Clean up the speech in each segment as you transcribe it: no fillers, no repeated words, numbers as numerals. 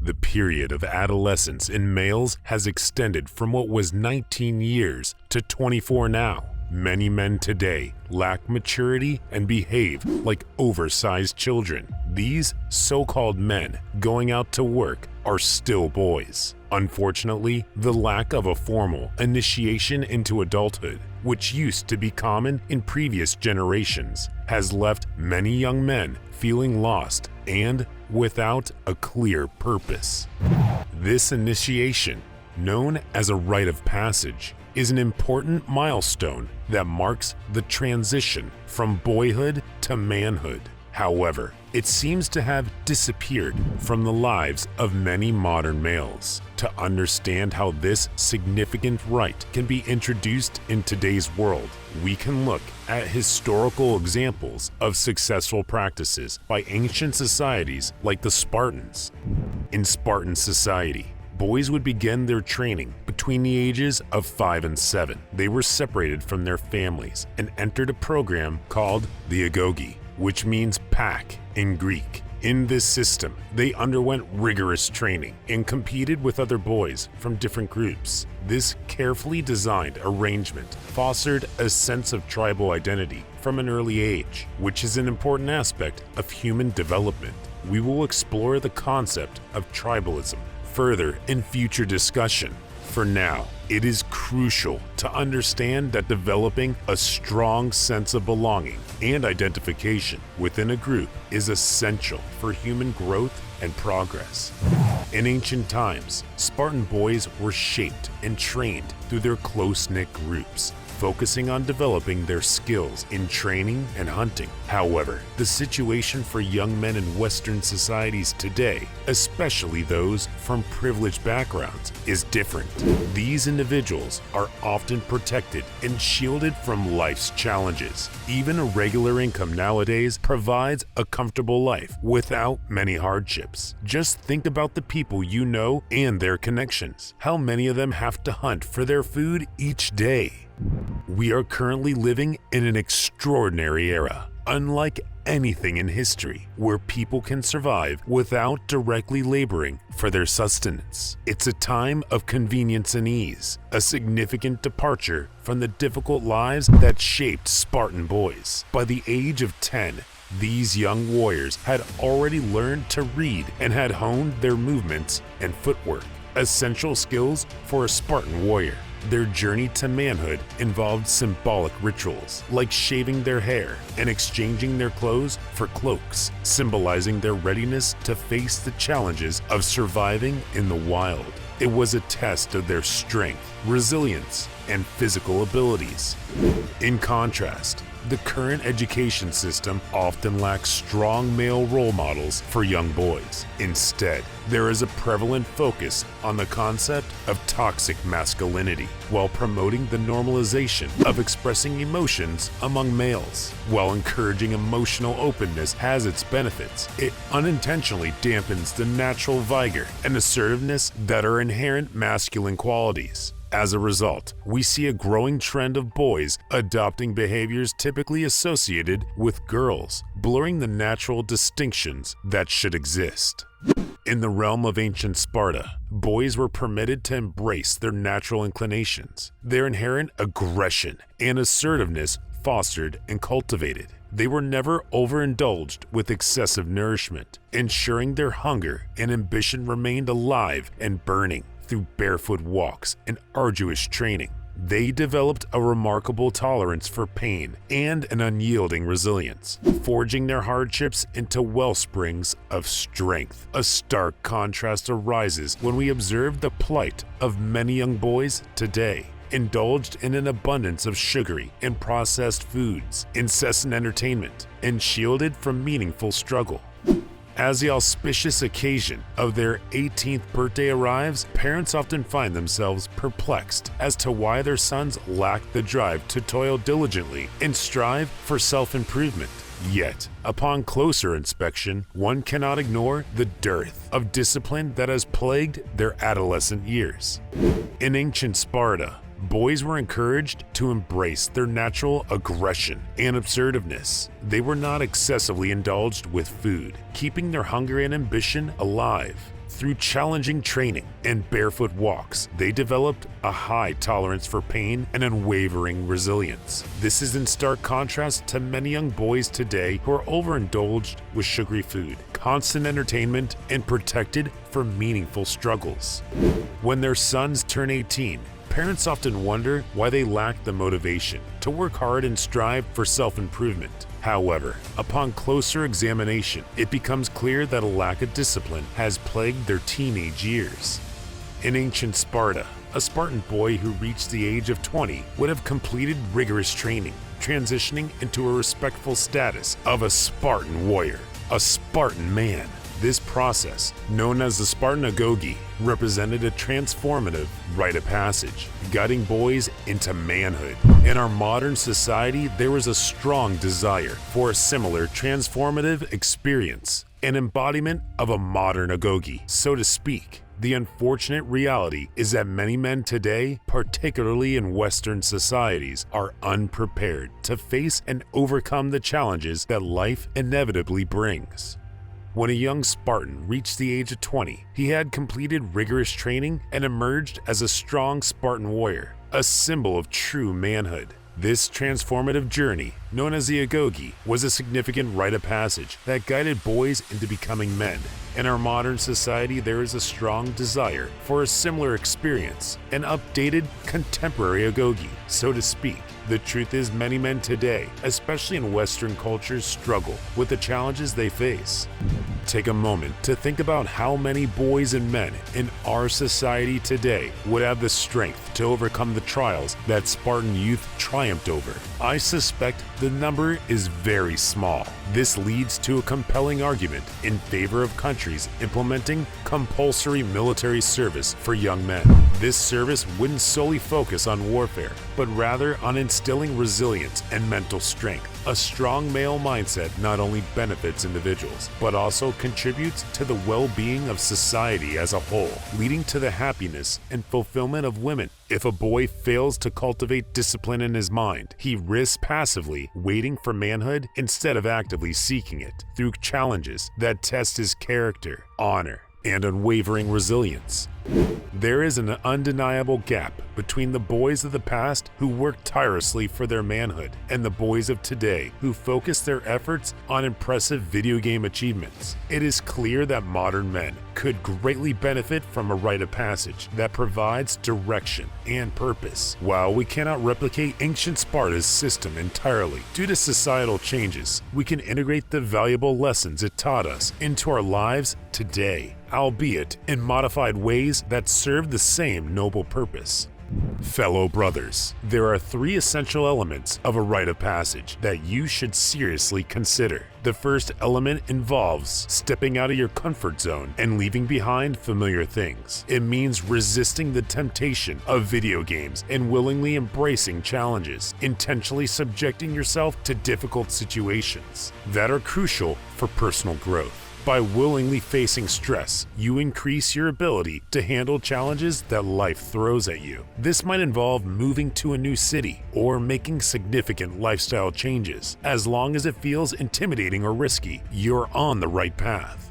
The period of adolescence in males has extended from what was 19 years to 24 now. Many men today lack maturity and behave like oversized children. These so-called men going out to work are still boys. Unfortunately, the lack of a formal initiation into adulthood, which used to be common in previous generations, has left many young men feeling lost and without a clear purpose. This initiation, known as a rite of passage, is an important milestone that marks the transition from boyhood to manhood. However, it seems to have disappeared from the lives of many modern males. To understand how this significant rite can be introduced in today's world, we can look at historical examples of successful practices by ancient societies like the Spartans. In Spartan society, boys would begin their training between the ages of 5 and 7. They were separated from their families and entered a program called the agoge, which means pack in Greek. In this system, they underwent rigorous training and competed with other boys from different groups. This carefully designed arrangement fostered a sense of tribal identity from an early age, which is an important aspect of human development. We will explore the concept of tribalism further in future discussion. For now, it is crucial to understand that developing a strong sense of belonging and identification within a group is essential for human growth and progress. In ancient times, Spartan boys were shaped and trained through their close-knit groups, focusing on developing their skills in training and hunting. However, the situation for young men in Western societies today, especially those from privileged backgrounds, is different. These individuals are often protected and shielded from life's challenges. Even a regular income nowadays provides a comfortable life without many hardships. Just think about the people you know and their connections. How many of them have to hunt for their food each day? We are currently living in an extraordinary era, unlike anything in history, where people can survive without directly laboring for their sustenance. It's a time of convenience and ease, a significant departure from the difficult lives that shaped Spartan boys. By the age of 10, these young warriors had already learned to read and had honed their movements and footwork, essential skills for a Spartan warrior. Their journey to manhood involved symbolic rituals like shaving their hair and exchanging their clothes for cloaks, symbolizing their readiness to face the challenges of surviving in the wild. It was a test of their strength, resilience, and physical abilities. In contrast, the current education system often lacks strong male role models for young boys. Instead, there is a prevalent focus on the concept of toxic masculinity, while promoting the normalization of expressing emotions among males. While encouraging emotional openness has its benefits, it unintentionally dampens the natural vigor and assertiveness that are inherent masculine qualities. As a result, we see a growing trend of boys adopting behaviors typically associated with girls, blurring the natural distinctions that should exist. In the realm of ancient Sparta, boys were permitted to embrace their natural inclinations, their inherent aggression and assertiveness fostered and cultivated. They were never overindulged with excessive nourishment, ensuring their hunger and ambition remained alive and burning. Through barefoot walks and arduous training, they developed a remarkable tolerance for pain and an unyielding resilience, forging their hardships into wellsprings of strength. A stark contrast arises when we observe the plight of many young boys today, indulged in an abundance of sugary and processed foods, incessant entertainment, and shielded from meaningful struggle. As the auspicious occasion of their 18th birthday arrives, parents often find themselves perplexed as to why their sons lack the drive to toil diligently and strive for self-improvement. Yet, upon closer inspection, one cannot ignore the dearth of discipline that has plagued their adolescent years. In ancient Sparta, boys were encouraged to embrace their natural aggression and assertiveness. They were not excessively indulged with food, keeping their hunger and ambition alive. Through challenging training and barefoot walks, they developed a high tolerance for pain and unwavering resilience. This is in stark contrast to many young boys today who are overindulged with sugary food, constant entertainment, and protected from meaningful struggles. When their sons turn 18, parents often wonder why they lack the motivation to work hard and strive for self-improvement. However, upon closer examination, it becomes clear that a lack of discipline has plagued their teenage years. In ancient Sparta, a Spartan boy who reached the age of 20 would have completed rigorous training, transitioning into a respectful status of a Spartan warrior, a Spartan man. This process, known as the Spartan agoge, represented a transformative rite of passage, guiding boys into manhood. In our modern society, there is a strong desire for a similar transformative experience, an embodiment of a modern agoge, so to speak. The unfortunate reality is that many men today, particularly in Western societies, are unprepared to face and overcome the challenges that life inevitably brings. When a young Spartan reached the age of 20, he had completed rigorous training and emerged as a strong Spartan warrior, a symbol of true manhood. This transformative journey, known as the agoge, was a significant rite of passage that guided boys into becoming men. In our modern society, there is a strong desire for a similar experience, an updated, contemporary agoge, so to speak. The truth is, many men today, especially in Western cultures, struggle with the challenges they face. Take a moment to think about how many boys and men in our society today would have the strength to overcome the trials that Spartan youth triumphed over. I suspect the number is very small. This leads to a compelling argument in favor of countries implementing compulsory military service for young men. This service wouldn't solely focus on warfare, but rather on instilling resilience and mental strength. A strong male mindset not only benefits individuals, but also contributes to the well-being of society as a whole, leading to the happiness and fulfillment of women. If a boy fails to cultivate discipline in his mind, he risks passively waiting for manhood instead of actively seeking it through challenges that test his character, honor, and unwavering resilience. There is an undeniable gap between the boys of the past who worked tirelessly for their manhood and the boys of today who focus their efforts on impressive video game achievements. It is clear that modern men could greatly benefit from a rite of passage that provides direction and purpose. While we cannot replicate ancient Sparta's system entirely due to societal changes, we can integrate the valuable lessons it taught us into our lives today, albeit in modified ways that serve the same noble purpose. Fellow brothers, there are 3 essential elements of a rite of passage that you should seriously consider. The first element involves stepping out of your comfort zone and leaving behind familiar things. It means resisting the temptation of video games and willingly embracing challenges, intentionally subjecting yourself to difficult situations that are crucial for personal growth. By willingly facing stress, you increase your ability to handle challenges that life throws at you. This might involve moving to a new city or making significant lifestyle changes. As long as it feels intimidating or risky, you're on the right path.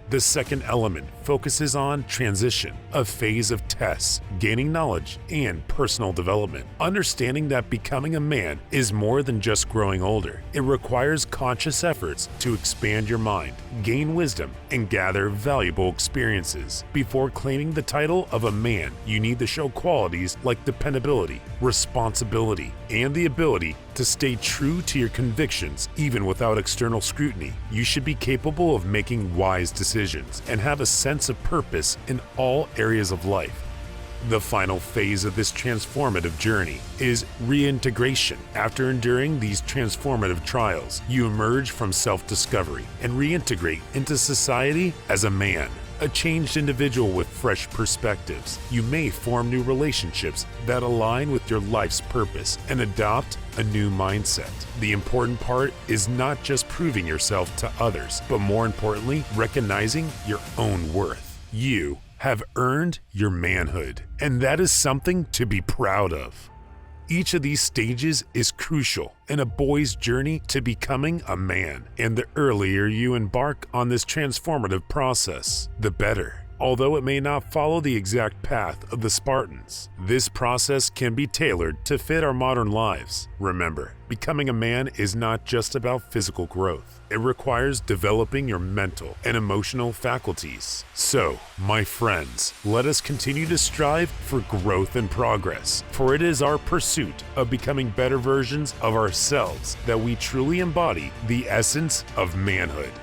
The second element focuses on transition, a phase of tests, gaining knowledge, and personal development. Understanding that becoming a man is more than just growing older. It requires conscious efforts to expand your mind, gain wisdom, and gather valuable experiences. Before claiming the title of a man, you need to show qualities like dependability, responsibility, and the ability to stay true to your convictions even without external scrutiny. You should be capable of making wise decisions and have a sense of purpose in all areas of life. The final phase of this transformative journey is reintegration. After enduring these transformative trials, you emerge from self-discovery and reintegrate into society as a man, a changed individual with fresh perspectives. You may form new relationships that align with your life's purpose and adopt a new mindset. The important part is not just proving yourself to others, but more importantly, recognizing your own worth. You have earned your manhood, and that is something to be proud of. Each of these stages is crucial in a boy's journey to becoming a man, and the earlier you embark on this transformative process, the better. Although it may not follow the exact path of the Spartans, this process can be tailored to fit our modern lives. Remember, becoming a man is not just about physical growth. It requires developing your mental and emotional faculties. So, my friends, let us continue to strive for growth and progress, for it is our pursuit of becoming better versions of ourselves that we truly embody the essence of manhood.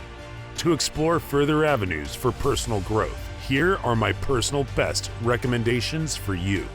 To explore further avenues for personal growth, here are my personal best recommendations for you.